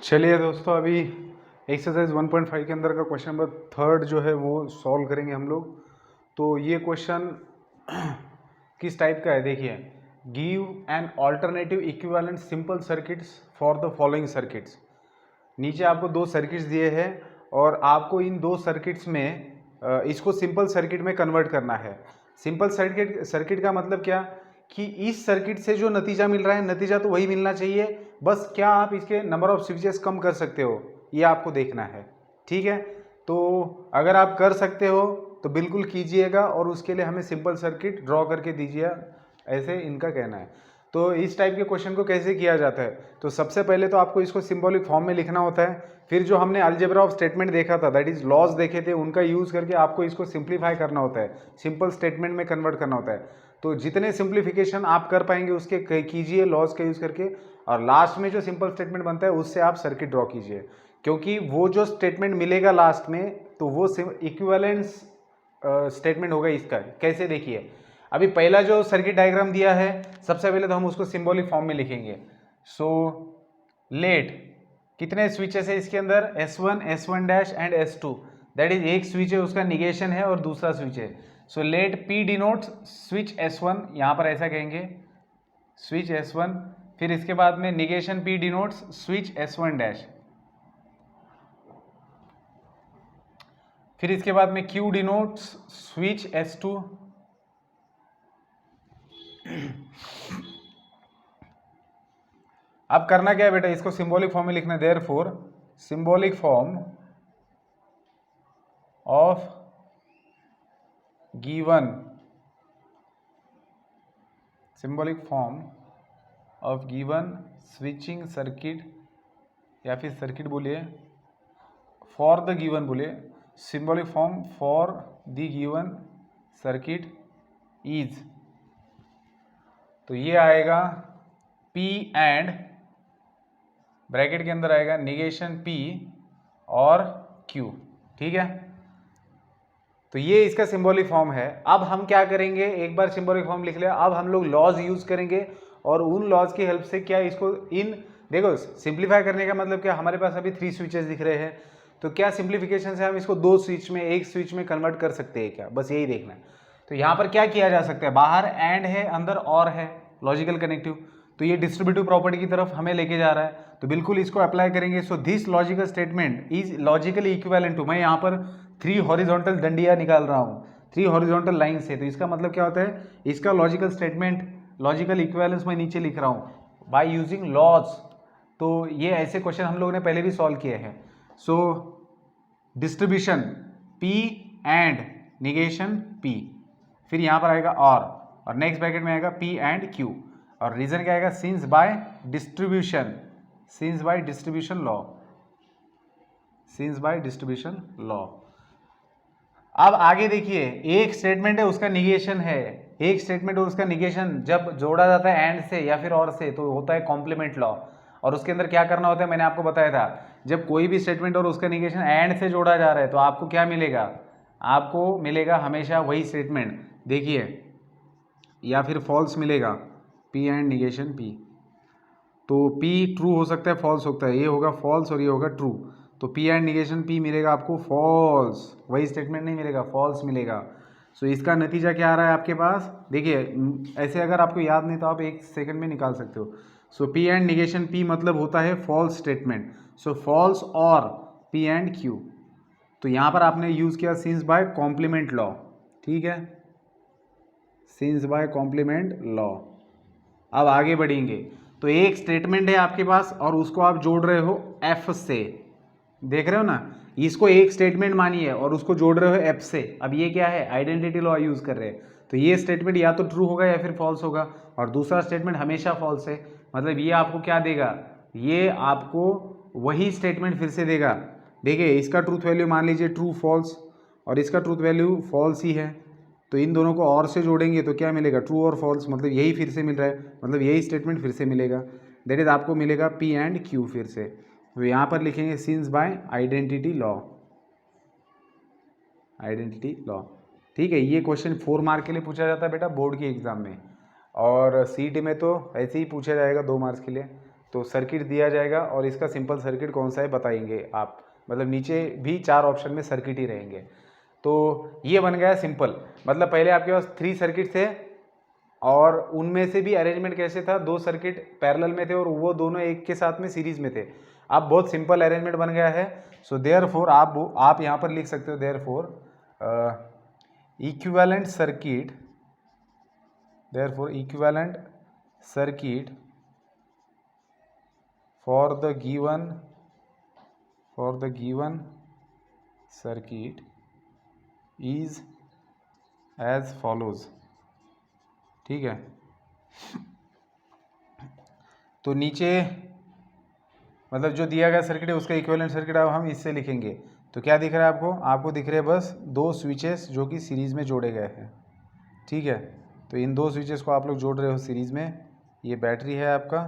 चलिए दोस्तों, अभी एक्सरसाइज 1.5 के अंदर का क्वेश्चन नंबर 3 जो है वो सॉल्व करेंगे हम लोग। तो ये क्वेश्चन किस टाइप का है देखिए। Give an alternative equivalent simple circuits for the following circuits. नीचे आपको दो सर्किट्स दिए हैं और आपको इन दो सर्किट्स में इसको सिंपल सर्किट में कन्वर्ट करना है। सिंपल सर्किट का मतलब क्या कि इस सर्किट से जो नतीजा मिल रहा है नतीजा तो वही मिलना चाहिए, बस क्या आप इसके नंबर ऑफ स्विचेस कम कर सकते हो ये आपको देखना है। ठीक है, तो अगर आप कर सकते हो तो बिल्कुल कीजिएगा और उसके लिए हमें सिंपल सर्किट ड्रॉ करके दीजिए, ऐसे इनका कहना है। तो इस टाइप के क्वेश्चन को कैसे किया जाता है, तो सबसे पहले तो आपको इसको सिंबॉलिक फॉर्म में लिखना होता है। फिर जो हमने अलजेब्रा ऑफ स्टेटमेंट देखा था, दैट इज लॉज देखे थे, उनका यूज करके आपको इसको सिंप्लीफाई करना होता है, सिंपल स्टेटमेंट में कन्वर्ट करना होता है। तो जितने सिंप्लीफिकेशन आप कर पाएंगे उसके कीजिए लॉज का यूज करके, और लास्ट में जो सिंपल स्टेटमेंट बनता है उससे आप सर्किट ड्रॉ कीजिए, क्योंकि वो जो स्टेटमेंट मिलेगा लास्ट में तो वो इक्विवेलेंस स्टेटमेंट होगा इसका। कैसे देखिए, अभी पहला जो सर्किट डायग्राम दिया है सबसे पहले तो हम उसको सिंबॉलिक फॉर्म में लिखेंगे। सो लेट कितने स्विचेस है इसके अंदर, S1 S1 dash and S2, that is एक स्विच है उसका निगेशन है और दूसरा स्विच है। So let P denotes switch S1, यहाँ पर ऐसा कहेंगे स्विच S1, फिर इसके बाद में negation P denotes switch S1 dash, फिर इसके बाद में Q डिनोट्स स्विच S2, अब करना क्या है बेटा, इसको सिंबॉलिक फॉर्म में लिखना है। Therefore symbolic form of given, symbolic form of given switching circuit, या फिर सर्किट बोलिए, फॉर द गिवन बोलिए, symbolic form for the given circuit is, तो ये आएगा P एंड ब्रैकेट के अंदर आएगा निगेशन P और Q। ठीक है, तो ये इसका सिंबॉलिक फॉर्म है। अब हम क्या करेंगे, एक बार सिंबॉलिक फॉर्म लिख लिया, अब हम लोग लॉज यूज करेंगे और उन लॉज की हेल्प से क्या इसको इन देखो सिंप्लीफाई करने का मतलब क्या, हमारे पास अभी 3 स्विचेस दिख रहे हैं, तो क्या सिंप्लीफिकेशन से हम इसको 2 स्विच में, एक स्विच में कन्वर्ट कर सकते हैं क्या, बस यही देखना है। तो यहाँ पर क्या किया जा सकता है, बाहर एंड है अंदर और है, लॉजिकल कनेक्टिव, तो ये डिस्ट्रीब्यूटिव प्रॉपर्टी की तरफ हमें लेके जा रहा है, तो बिल्कुल इसको अप्लाई करेंगे। So this logical statement is logically equivalent to, मैं यहाँ पर 3 हॉरिजॉन्टल डंडियाँ निकाल रहा हूँ, 3 हॉरिजॉन्टल लाइन से, तो इसका मतलब क्या होता है, इसका लॉजिकल स्टेटमेंट, लॉजिकल इक्विवेलेंस मैं नीचे लिख रहा हूँ बाय यूजिंग लॉज। तो ये ऐसे क्वेश्चन हम लोगों ने पहले भी सॉल्व किए हैं। So distribution P and negation P, फिर यहाँ पर आएगा और नेक्स्ट ब्रैकेट में आएगा P एंड Q, और रीजन क्या आएगा, since by distribution, since by distribution law, since by distribution law. अब आगे देखिए, एक स्टेटमेंट है उसका निगेशन है, एक स्टेटमेंट और उसका निगेशन जब जोड़ा जाता है एंड से या फिर और से तो होता है कॉम्प्लीमेंट लॉ, और उसके अंदर क्या करना होता है मैंने आपको बताया था, जब कोई भी स्टेटमेंट और उसका निगेशन एंड से जोड़ा जा रहा है तो आपको क्या मिलेगा, आपको मिलेगा हमेशा वही स्टेटमेंट, देखिए, या फिर फॉल्स मिलेगा, P एंड निगेशन P, तो P ट्रू हो सकता है फॉल्स होता है, ये होगा फॉल्स और ये होगा ट्रू, तो P एंड निगेशन P मिलेगा आपको फॉल्स, वही स्टेटमेंट नहीं मिलेगा, फॉल्स मिलेगा। सो इसका नतीजा क्या आ रहा है आपके पास, देखिए ऐसे अगर आपको याद नहीं तो आप 1 सेकंड में निकाल सकते हो। सो P एंड निगेशन P मतलब होता है फॉल्स स्टेटमेंट, सो फॉल्स और P एंड Q, तो यहाँ पर आपने यूज़ किया सिंस बाय कॉम्प्लीमेंट लॉ। ठीक है, सिंस बाय कॉम्प्लीमेंट लॉ। अब आगे बढ़ेंगे, तो एक स्टेटमेंट है आपके पास और उसको आप जोड़ रहे हो F से, देख रहे हो ना, इसको एक स्टेटमेंट मानिए और उसको जोड़ रहे हो F से। अब ये क्या है, आइडेंटिटी लॉ यूज कर रहे हैं, तो ये स्टेटमेंट या तो ट्रू होगा या फिर फॉल्स होगा, और दूसरा स्टेटमेंट हमेशा फॉल्स है, मतलब ये आपको क्या देगा, ये आपको वही स्टेटमेंट फिर से देगा। देखिए इसका ट्रूथ वैल्यू मान लीजिए ट्रू फॉल्स और इसका ट्रूथ वैल्यू फॉल्स ही है, तो इन दोनों को और से जोड़ेंगे तो क्या मिलेगा, ट्रू और फॉल्स, मतलब यही फिर से मिल रहा है, मतलब यही स्टेटमेंट फिर से मिलेगा, दैट इज आपको मिलेगा P एंड Q फिर से। तो यहाँ पर लिखेंगे since by identity law, identity law. ठीक है, ये क्वेश्चन 4 मार्क के लिए पूछा जाता है बेटा बोर्ड के एग्जाम में, और CET में तो ऐसे ही पूछा जाएगा 2 मार्क्स के लिए। तो सर्किट दिया जाएगा और इसका सिंपल सर्किट कौन सा है बताएंगे आप, मतलब नीचे भी 4 ऑप्शन में सर्किट ही रहेंगे। तो ये बन गया सिंपल, मतलब पहले आपके पास 3 सर्किट थे और उनमें से भी अरेंजमेंट कैसे था, 2 सर्किट पैरेलल में थे और वो दोनों एक के साथ में सीरीज में थे। अब बहुत सिंपल अरेंजमेंट बन गया है। सो देयरफॉर आप यहाँ पर लिख सकते हो therefore equivalent circuit, therefore equivalent circuit for the given circuit is as follows. ठीक है, तो नीचे मतलब जो दिया गया सर्किट है उसका इक्विवेलेंट सर्किट अब हम इससे लिखेंगे। तो क्या दिख रहा है आपको दिख रहे हैं बस 2 स्विचेस जो कि सीरीज़ में जोड़े गए हैं। ठीक है, तो इन 2 स्विचेस को आप लोग जोड़ रहे हो सीरीज़ में। ये बैटरी है आपका,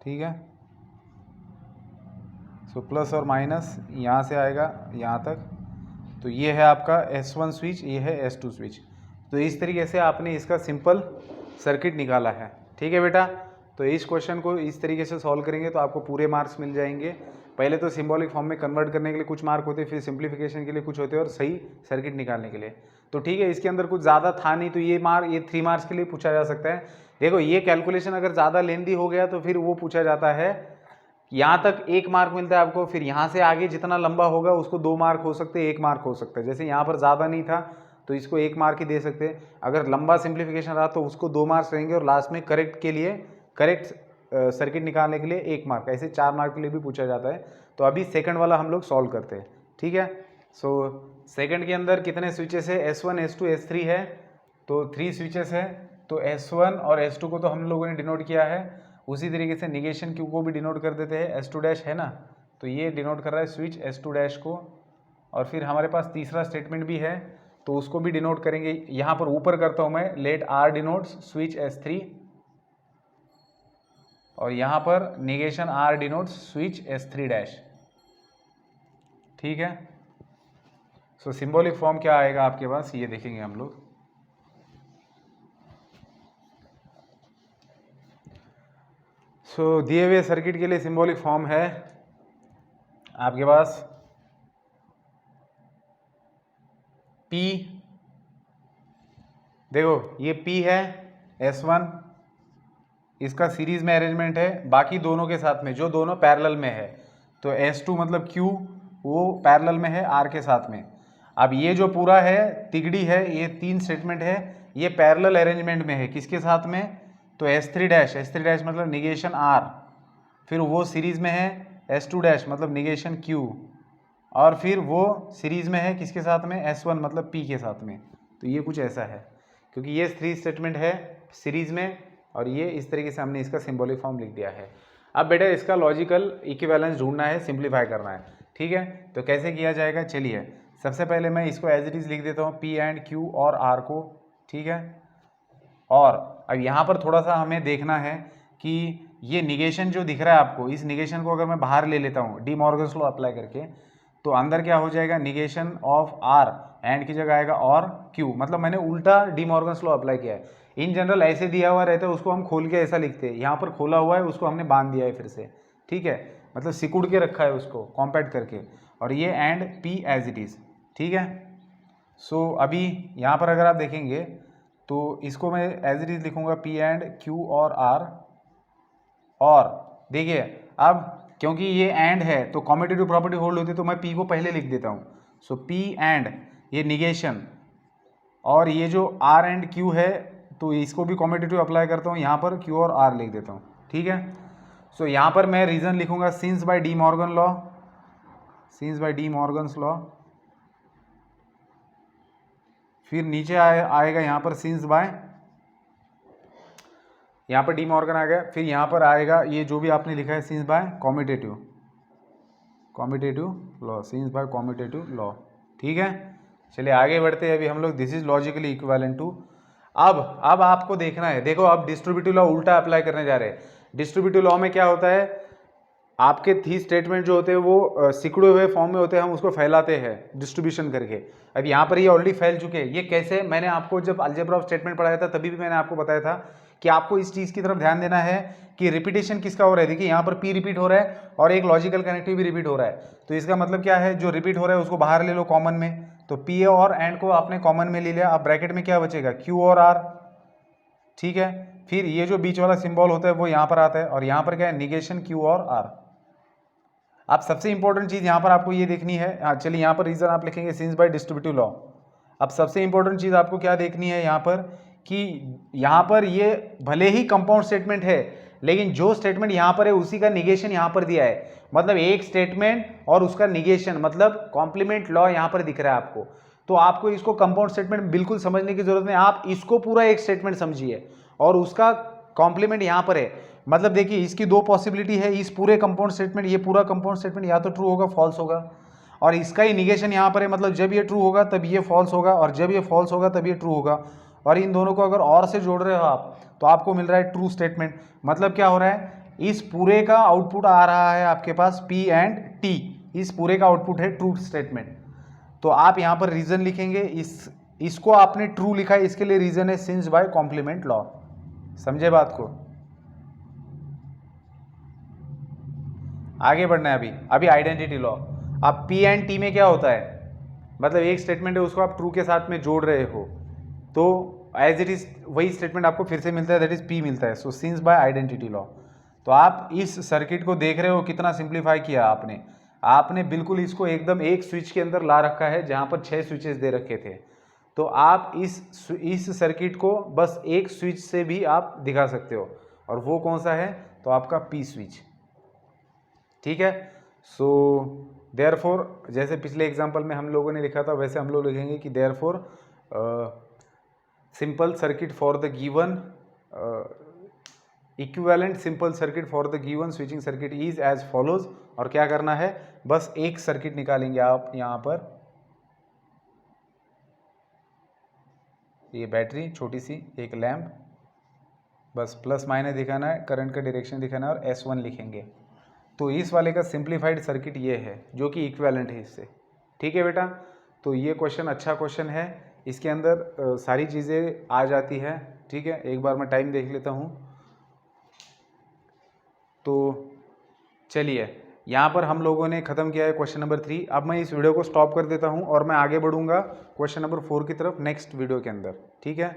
ठीक है। सो प्लस और माइनस यहाँ से आएगा यहाँ तक। तो ये है आपका S1 स्विच, ये है S2 स्विच। तो इस तरीके से आपने इसका सिंपल सर्किट निकाला है। ठीक है बेटा, तो इस क्वेश्चन को इस तरीके से सॉल्व करेंगे तो आपको पूरे मार्क्स मिल जाएंगे। पहले तो सिंबॉलिक फॉर्म में कन्वर्ट करने के लिए कुछ मार्क होते, फिर सिंप्लीफिकेशन के लिए कुछ होते और सही सर्किट निकालने के लिए। तो ठीक है, इसके अंदर कुछ ज़्यादा था नहीं, तो ये 3 मार्क्स के लिए पूछा जा सकता है। देखो ये कैलकुलेशन अगर ज़्यादा लेंदी हो गया तो फिर वो पूछा जाता है, यहाँ तक 1 मार्क मिलता है आपको, फिर यहाँ से आगे जितना लंबा होगा उसको 2 मार्क हो सकते हैं, 1 मार्क हो सकता है। जैसे यहाँ पर ज़्यादा नहीं था तो इसको 1 मार्क ही दे सकते हैं। अगर लंबा सिंप्लीफिकेशन रहा तो उसको 2 मार्क्स रहेंगे और लास्ट में करेक्ट सर्किट निकालने के लिए 1 मार्क, ऐसे 4 मार्क के लिए भी पूछा जाता है। तो अभी सेकंड वाला हम लोग सॉल्व करते हैं। ठीक है, सो सेकंड के अंदर कितने स्विचेस है, S1 S2 S3 है, तो 3 स्विचेस है। तो S1 और S2 को तो हम लोगों ने डिनोट किया है, उसी तरीके से निगेशन क्यू को भी डिनोट कर देते हैं। S2 डैश है ना, तो ये डिनोट कर रहा है स्विच S2 डैश को। और फिर हमारे पास तीसरा स्टेटमेंट भी है तो उसको भी डिनोट करेंगे। यहाँ पर ऊपर करता हूँ मैं, late R denotes switch S3, और यहाँ पर negation R denotes switch S3 dash. ठीक है, सो सिंबॉलिक फॉर्म क्या आएगा आपके पास, ये देखेंगे हम लोग। सो दिए हुए सर्किट के लिए सिंबॉलिक फॉर्म है आपके पास P, देखो ये P है S1, इसका सीरीज में अरेंजमेंट है बाकी दोनों के साथ में जो दोनों पैरेलल में है। तो S2 मतलब Q वो पैरेलल में है R के साथ में। अब ये जो पूरा है तिगड़ी है, ये 3 स्टेटमेंट है, ये पैरेलल अरेंजमेंट में है किसके साथ में, तो S3 डैश मतलब निगेशन R, फिर वो सीरीज में है S2 डैश मतलब निगेशन Q, और फिर वो सीरीज में है किसके साथ में, S1 मतलब P के साथ में। तो ये कुछ ऐसा है, क्योंकि ये 3 स्टेटमेंट है सीरीज में और ये इस तरीके से हमने इसका सिंबॉलिक फॉर्म लिख दिया है। अब बेटा इसका लॉजिकल इक्विवेलेंस ढूंढना है, सिंप्लीफाई करना है। ठीक है, तो कैसे किया जाएगा, चलिए सबसे पहले मैं इसको एज इट इज लिख देता हूँ, P एंड Q और R को। ठीक है, और अब यहाँ पर थोड़ा सा हमें देखना है कि ये निगेशन जो दिख रहा है आपको, इस निगेशन को अगर मैं बाहर ले लेता हूँ डी मॉर्गन्स लॉ अप्लाई करके, तो अंदर क्या हो जाएगा, निगेशन ऑफ R एंड की जगह आएगा और Q, मतलब मैंने उल्टा डी मॉर्गन्स लॉ अप्लाई किया है। इन जनरल ऐसे दिया हुआ रहता है उसको हम खोल के ऐसा लिखते हैं, यहाँ पर खोला हुआ है उसको हमने बांध दिया है फिर से। ठीक है, मतलब सिकुड़ के रखा है उसको कॉम्पैक्ट करके, और ये and P as it is. ठीक है, सो अभी यहाँ पर अगर आप देखेंगे तो इसको मैं एज इट इज़ लिखूँगा P एंड Q और R, और देखिए अब क्योंकि ये एंड है तो कॉम्यूटेटिव प्रॉपर्टी होल्ड होती है, तो मैं P को पहले लिख देता हूँ। सो P एंड ये निगेशन, और ये जो R एंड Q है तो इसको भी कॉम्यूटेटिव अप्लाई करता हूँ, यहाँ पर Q और R लिख देता हूँ। ठीक है, सो यहाँ पर मैं रीजन लिखूँगा since by De Morgan law, since by De Morgan's law, फिर नीचे आएगा यहाँ पर सिंस बाय, यहाँ पर डी मॉर्गन आ गया, फिर यहाँ पर आएगा ये जो भी आपने लिखा है since by commutative law, since by commutative law. ठीक है, चलिए आगे बढ़ते हैं अभी हम लोग। This is logically equivalent to, अब आपको देखना है, देखो अब डिस्ट्रीब्यूटिव लॉ उल्टा अप्लाई करने जा रहे हैं। डिस्ट्रीब्यूटिव लॉ में क्या होता है, आपके 3 स्टेटमेंट जो होते हैं वो सिकुड़े हुए फॉर्म में होते हैं, हम उसको फैलाते हैं डिस्ट्रीब्यूशन करके। अब यहाँ पर ये ऑलरेडी फैल चुके हैं। ये कैसे, मैंने आपको जब अलजेब्रा ऑफ स्टेटमेंट पढ़ाया था तभी भी मैंने आपको बताया था कि आपको इस चीज़ की तरफ ध्यान देना है कि रिपीटेशन किसका हो रहा है। देखिए यहाँ पर P रिपीट हो रहा है और एक लॉजिकल कनेक्टिव भी रिपीट हो रहा है, तो इसका मतलब क्या है, जो रिपीट हो रहा है उसको बाहर ले लो कॉमन में, तो P और एंड को आपने कॉमन में ले लिया। अब ब्रैकेट में क्या बचेगा, Q और R, ठीक है। फिर ये जो बीच वाला सिंबल होता है वो यहाँ पर आता है, और यहाँ पर क्या है, निगेशन Q और R। अब सबसे इंपॉर्टेंट चीज़ यहाँ पर आपको ये देखनी है, हाँ चलिए यहाँ पर रीज़न आप लिखेंगे सिंस बाय डिस्ट्रीब्यूटिव लॉ। अब सबसे इंपॉर्टेंट चीज़ आपको क्या देखनी है यहाँ पर, कि यहाँ पर ये भले ही कंपाउंड स्टेटमेंट है, लेकिन जो स्टेटमेंट यहाँ पर है उसी का निगेशन यहाँ पर दिया है। मतलब एक स्टेटमेंट और उसका निगेशन, मतलब कॉम्प्लीमेंट लॉ यहाँ पर दिख रहा है आपको। तो आपको इसको कंपाउंड स्टेटमेंट बिल्कुल समझने की जरूरत नहीं, आप इसको पूरा एक स्टेटमेंट समझिए और उसका कॉम्प्लीमेंट यहाँ पर है। मतलब देखिए इसकी दो पॉसिबिलिटी है, इस पूरे कंपाउंड स्टेटमेंट, ये पूरा कंपाउंड स्टेटमेंट या तो ट्रू होगा फॉल्स होगा, और इसका ही निगेशन यहाँ पर है, मतलब जब ये ट्रू होगा तब ये फॉल्स होगा, और जब ये फॉल्स होगा तब ये ट्रू होगा। और इन दोनों को अगर और से जोड़ रहे हो आप तो आपको मिल रहा है ट्रू स्टेटमेंट। मतलब क्या हो रहा है, इस पूरे का आउटपुट आ रहा है आपके पास P एंड T, इस पूरे का आउटपुट है ट्रू स्टेटमेंट। तो आप यहाँ पर रीजन लिखेंगे, इसको आपने ट्रू लिखा है, इसके लिए रीजन है सिंस बाय कॉम्प्लीमेंट लॉ। समझे बात को, आगे बढ़ना है अभी आइडेंटिटी लॉ। अब P एंड T में क्या होता है, मतलब एक स्टेटमेंट है उसको आप ट्रू के साथ में जोड़ रहे हो, तो एज इट इज वही स्टेटमेंट आपको फिर से मिलता है, दैट इज P मिलता है। So since by identity law. तो आप इस सर्किट को देख रहे हो, कितना सिंप्लीफाई किया आपने बिल्कुल इसको एकदम एक स्विच के अंदर ला रखा है जहां पर 6 स्विचेस दे रखे थे। तो आप इस सर्किट को बस एक स्विच से भी आप दिखा सकते हो, और वो कौन सा है, तो आपका P स्विच, ठीक है। सो देयरफॉर, जैसे पिछले एग्जांपल में हम लोगों ने लिखा था वैसे हम लोग लिखेंगे कि therefore simple circuit for the given equivalent simple circuit for the given switching circuit is as follows. और क्या करना है, बस एक सर्किट निकालेंगे आप यहाँ पर, ये बैटरी छोटी सी, एक लैंप, बस प्लस माइनस दिखाना है, करंट का डायरेक्शन दिखाना है, और S1 लिखेंगे। तो इस वाले का सिंप्लीफाइड सर्किट ये है जो कि इक्विवेलेंट है इससे, ठीक है बेटा। तो ये क्वेश्चन अच्छा क्वेश्चन है, इसके अंदर सारी चीज़ें आ जाती है, ठीक है। एक बार मैं टाइम देख लेता हूँ। तो चलिए यहाँ पर हम लोगों ने ख़त्म किया है क्वेश्चन नंबर 3। अब मैं इस वीडियो को स्टॉप कर देता हूँ और मैं आगे बढ़ूँगा क्वेश्चन नंबर 4 की तरफ नेक्स्ट वीडियो के अंदर, ठीक है।